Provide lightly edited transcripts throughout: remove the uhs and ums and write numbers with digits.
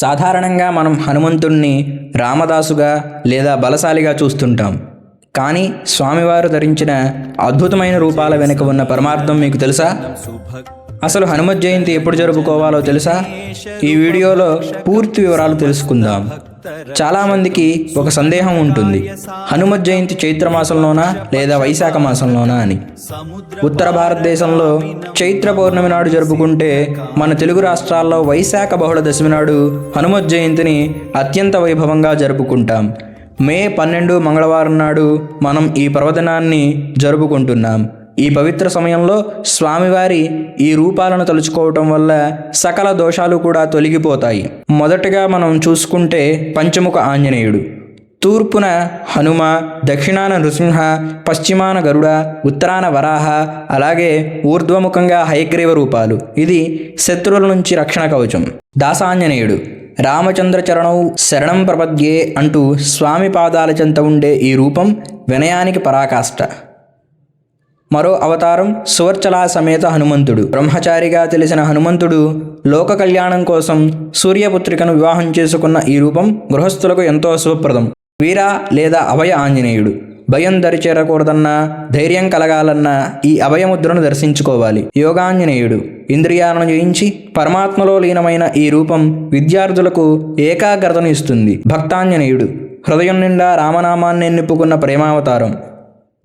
సాధారణంగా మనం హనుమంతుణ్ణి రామదాసుగా లేదా బలశాలిగా చూస్తుంటాం. కానీ స్వామివారు ధరించిన అద్భుతమైన రూపాల వెనుక ఉన్న పరమార్థం మీకు తెలుసా? అసలు హనుమత్ జయంతి ఎప్పుడు జరుపుకోవాలో తెలుసా? ఈ వీడియోలో పూర్తి వివరాలు తెలుసుకుందాం. చాలామందికి ఒక సందేహం ఉంటుంది, హనుమత్ జయంతి చైత్ర మాసంలోనా లేదా వైశాఖ మాసంలోనా అని. ఉత్తర భారతదేశంలో చైత్ర పౌర్ణమి నాడు జరుపుకుంటే, మన తెలుగు రాష్ట్రాల్లో వైశాఖ బహుళ దశమి నాడు హనుమత్ జయంతిని అత్యంత వైభవంగా జరుపుకుంటాం. మే 12 మంగళవారం నాడు మనం ఈ పర్వదినాన్ని జరుపుకుంటున్నాం. ఈ పవిత్ర సమయంలో స్వామివారి ఈ రూపాలను తలుచుకోవటం వల్ల సకల దోషాలు కూడా తొలగిపోతాయి. మొదటగా మనం చూసుకుంటే పంచముఖ ఆంజనేయుడు. తూర్పున హనుమ, దక్షిణాన నృసింహ, పశ్చిమాన గరుడ, ఉత్తరాన వరాహ, అలాగే ఊర్ధ్వముఖంగా హయగ్రీవ రూపాలు. ఇది శత్రువుల నుంచి రక్షణ కవచం. దాసాంజనేయుడు. రామచంద్ర చరణౌ శరణం ప్రపద్యే అంటూ స్వామి పాదాల చెంత ఉండే ఈ రూపం వినయానికి పరాకాష్ట. మరో అవతారం సువర్చలా సమేత హనుమంతుడు. బ్రహ్మచారిగా తెలిసిన హనుమంతుడు లోక కళ్యాణం కోసం సూర్యపుత్రికను వివాహం చేసుకున్న ఈ రూపం గృహస్థులకు ఎంతో శుభప్రదం. వీర లేదా అభయ ఆంజనేయుడు. భయం దరిచేరకూడదన్నా, ధైర్యం కలగాలన్నా ఈ అభయముద్రను దర్శించుకోవాలి. యోగాంజనేయుడు. ఇంద్రియాలను జయించి పరమాత్మలో లీనమైన ఈ రూపం విద్యార్థులకు ఏకాగ్రతను ఇస్తుంది. భక్తాంజనేయుడు. హృదయం నిండా రామనామాన్ని నింపుకున్న ప్రేమావతారం.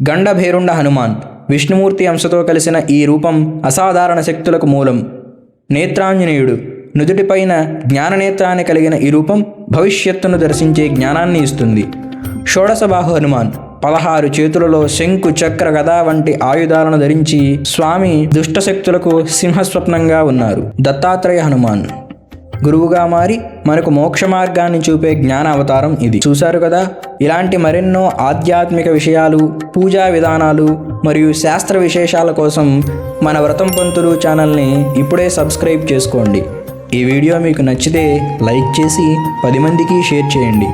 గండభేరుండ హనుమాన్. విష్ణుమూర్తి అంశతో కలిసిన ఈ రూపం అసాధారణ శక్తులకు మూలం. నేత్రాంజనేయుడు. నుదుటిపైన జ్ఞాననేత్రాన్ని కలిగిన ఈ రూపం భవిష్యత్తును దర్శించే జ్ఞానాన్ని ఇస్తుంది. షోడశబాహు హనుమాన్. 16 చేతులలో శంకు, చక్ర, గద వంటి ఆయుధాలను ధరించి స్వామి దుష్టశక్తులకు సింహస్వప్నంగా ఉన్నారు. దత్తాత్రేయ హనుమాన్. గురువుగా మారి మనకు మోక్ష మార్గాన్ని చూపే జ్ఞాన అవతారం ఇది. చూశారు కదా, ఇలాంటి మరెన్నో ఆధ్యాత్మిక విషయాలు, పూజా విధానాలు మరియు శాస్త్ర విశేషాల కోసం మన వ్రతం పంతులు ఛానల్ని ఇప్పుడే సబ్స్క్రైబ్ చేసుకోండి. ఈ వీడియో మీకు నచ్చితే లైక్ చేసి 10 మందికి షేర్ చేయండి.